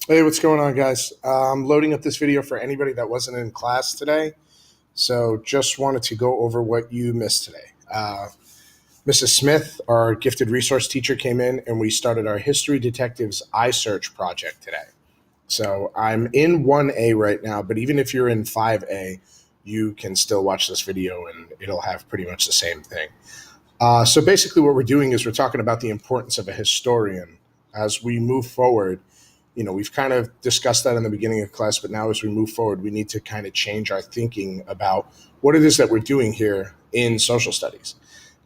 Hey, what's going on, guys? I'm loading up this video for anybody that wasn't in class today. So just wanted to go over what you missed today. Mrs. Smith, our gifted resource teacher, came in and we started our History Detectives iSearch project today. So I'm in 1A right now, but even if you're in 5A, you can still watch this video and it'll have pretty much the same thing. So basically, what we're doing is we're talking about the importance of a historian as we move forward. We've kind of discussed that in the beginning of class, but now as we move forward, we need to kind of change our thinking about what it is that we're doing here in social studies,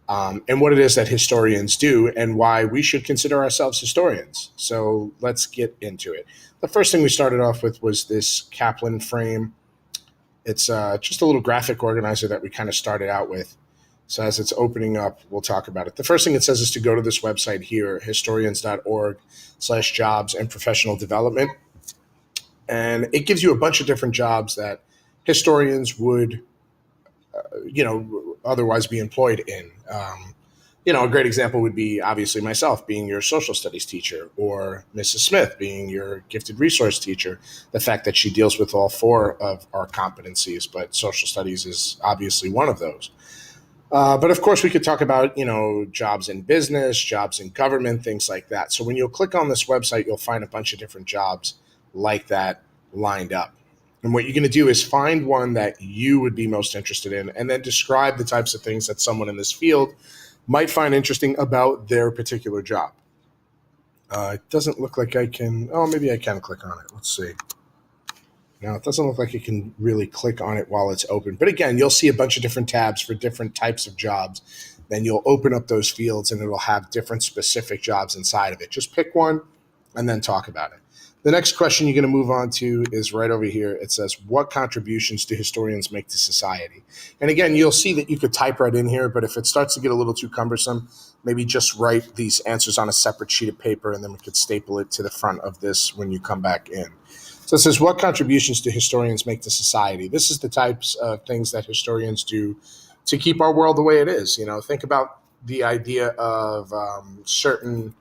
and what it is that historians do and why we should consider ourselves historians. So let's get into it. The first thing we started off with was this Kaplan frame. It's just a little graphic organizer that we kind of started out with. So as it's opening up, we'll talk about it. The first thing it says is to go to this website here, historians.org/jobs and professional development. And it gives you a bunch of different jobs that historians would, otherwise be employed in. A great example would be obviously myself being your social studies teacher, or Mrs. Smith being your gifted resource teacher. The fact that she deals with all four of our competencies, but social studies is obviously one of those. But of course, we could talk about, jobs in business, jobs in government, things like that. So when you'll click on this website, you'll find a bunch of different jobs like that lined up. And what you're going to do is find one that you would be most interested in and then describe the types of things that someone in this field might find interesting about their particular job. It doesn't look like I can, maybe I can click on it. Let's see. Now, it doesn't look like you can really click on it while it's open. But again, you'll see a bunch of different tabs for different types of jobs. Then you'll open up those fields and it'll have different specific jobs inside of it. Just pick one and then talk about it. The next question you're going to move on to is right over here. It says, what contributions do historians make to society? And again, you'll see that you could type right in here, but if it starts to get a little too cumbersome, maybe just write these answers on a separate sheet of paper and then we could staple it to the front of this when you come back in. So it says, what contributions do historians make to society? This is the types of things that historians do to keep our world the way it is. Think about the idea of certain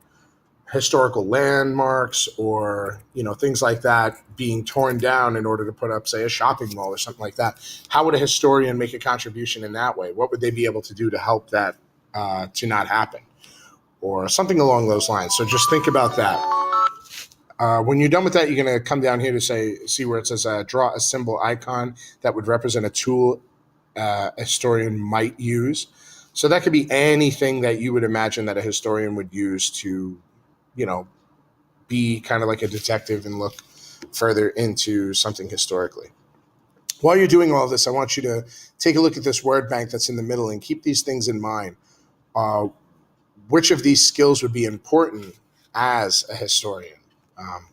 historical landmarks or, things like that being torn down in order to put up, say, a shopping mall or something like that. How would a historian make a contribution in that way? What would they be able to do to help that to not happen? Or something along those lines. So just think about that. When you're done with that, you're going to come down here to see where it says draw a symbol icon that would represent a tool a historian might use. So that could be anything that you would imagine that a historian would use to, be kind of like a detective and look further into something historically. While you're doing all of this, I want you to take a look at this word bank that's in the middle and keep these things in mind. Which of these skills would be important as a historian?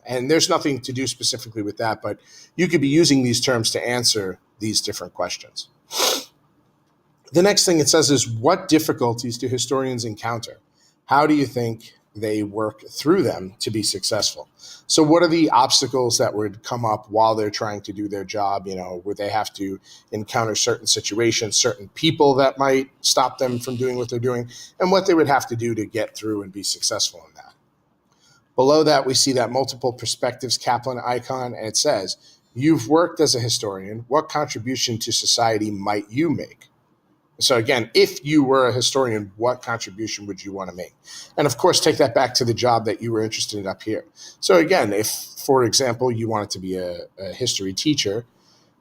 And there's nothing to do specifically with that, but you could be using these terms to answer these different questions. The next thing it says is, what difficulties do historians encounter? How do you think they work through them to be successful? So what are the obstacles that would come up while they're trying to do their job? Where they have to encounter certain situations, certain people that might stop them from doing what they're doing, and what they would have to do to get through and be successful in that. Below that, we see that multiple perspectives Kaplan icon, and it says, you've worked as a historian. What contribution to society might you make? So again, if you were a historian, what contribution would you want to make? And of course, take that back to the job that you were interested in up here. So again, if, for example, you wanted to be a history teacher,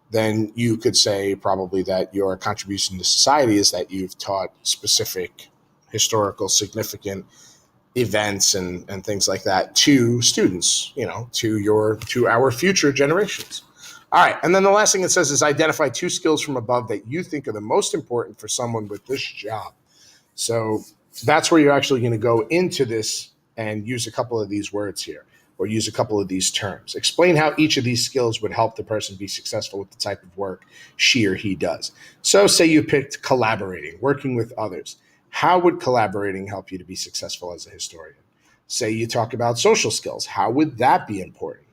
then you could say probably that your contribution to society is that you've taught specific historical significant events and things like that to students, to our future generations. All right, and then the last thing it says is identify 2 skills from above that you think are the most important for someone with this job. So that's where you're actually going to go into this and use a couple of these words here, or use a couple of these terms. Explain how each of these skills would help the person be successful with the type of work she or he does. So say you picked collaborating, working with others. How would collaborating help you to be successful as a historian? Say you talk about social skills. How would that be important?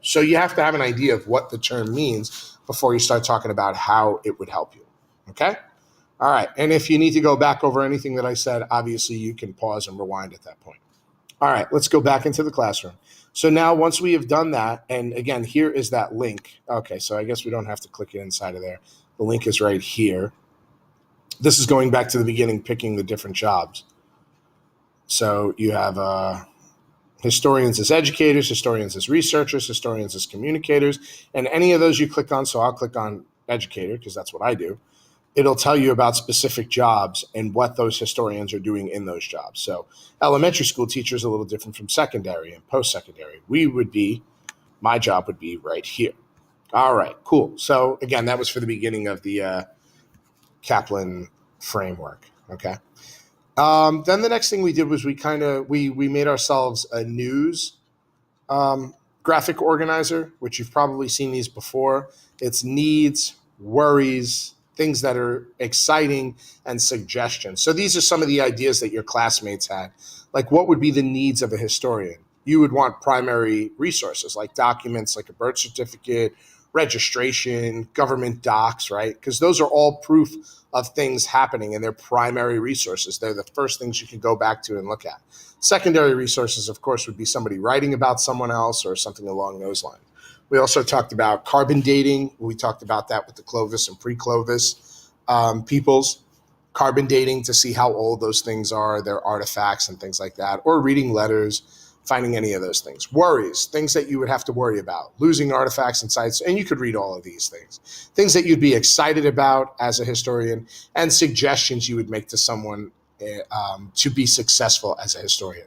So you have to have an idea of what the term means before you start talking about how it would help you. Okay? All right. And if you need to go back over anything that I said, obviously you can pause and rewind at that point. All right, let's go back into the classroom. So now once we have done that, and again, here is that link. Okay, so I guess we don't have to click it inside of there. The link is right here. This is going back to the beginning, picking the different jobs. So you have historians as educators, historians as researchers, historians as communicators, and any of those you click on. So I'll click on educator because that's what I do. It'll tell you about specific jobs and what those historians are doing in those jobs. So elementary school teachers are a little different from secondary and post-secondary. My job would be right here. All right, cool. So again, that was for the beginning of the Kaplan framework. Okay. Then the next thing we did was we made ourselves a news graphic organizer, which you've probably seen these before. It's needs, worries, things that are exciting, and suggestions. So these are some of the ideas that your classmates had. Like, what would be the needs of a historian? You would want primary resources like documents like a birth certificate, registration, government docs, right? Because those are all proof of things happening and they're primary resources. They're the first things you can go back to and look at. Secondary resources, of course, would be somebody writing about someone else or something along those lines. We also talked about carbon dating. We talked about that with the Clovis and pre-Clovis peoples. Carbon dating to see how old those things are, their artifacts and things like that, or reading letters, finding any of those things. Worries, things that you would have to worry about, losing artifacts and sites, and you could read all of these things. Things that you'd be excited about as a historian, and suggestions you would make to someone to be successful as a historian.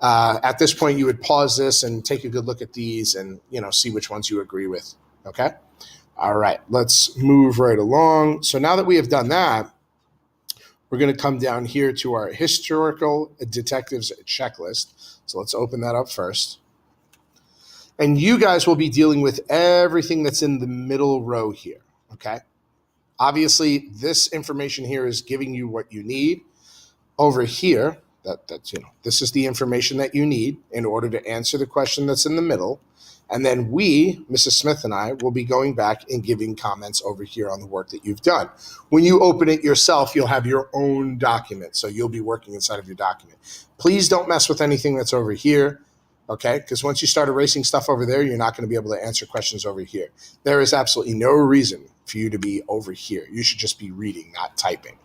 At this point, you would pause this and take a good look at these and see which ones you agree with. Okay? All right, let's move right along. So now that we have done that, we're going to come down here to our historical detectives checklist. So let's open that up first. And you guys will be dealing with everything that's in the middle row here, okay? Obviously, this information here is giving you what you need. Over here, this is the information that you need in order to answer the question that's in the middle. And then Mrs. Smith and I, will be going back and giving comments over here on the work that you've done. When you open it yourself, you'll have your own document. So you'll be working inside of your document. Please don't mess with anything that's over here, okay? Because once you start erasing stuff over there, you're not going to be able to answer questions over here. There is absolutely no reason for you to be over here. You should just be reading, not typing,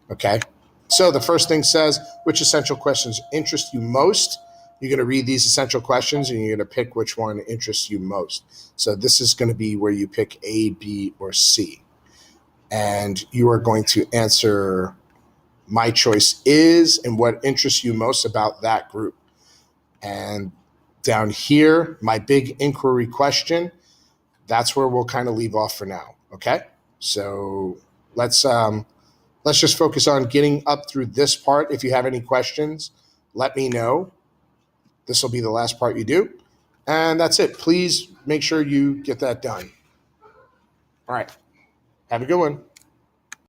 okay? So the first thing says, which essential questions interest you most? You're going to read these essential questions and you're going to pick which one interests you most. So this is going to be where you pick A, B, or C. And you are going to answer my choice is and what interests you most about that group. And down here, my big inquiry question, that's where we'll kind of leave off for now. Okay? So let's just focus on getting up through this part. If you have any questions, let me know. This will be the last part you do. And that's it. Please make sure you get that done. All right. Have a good one.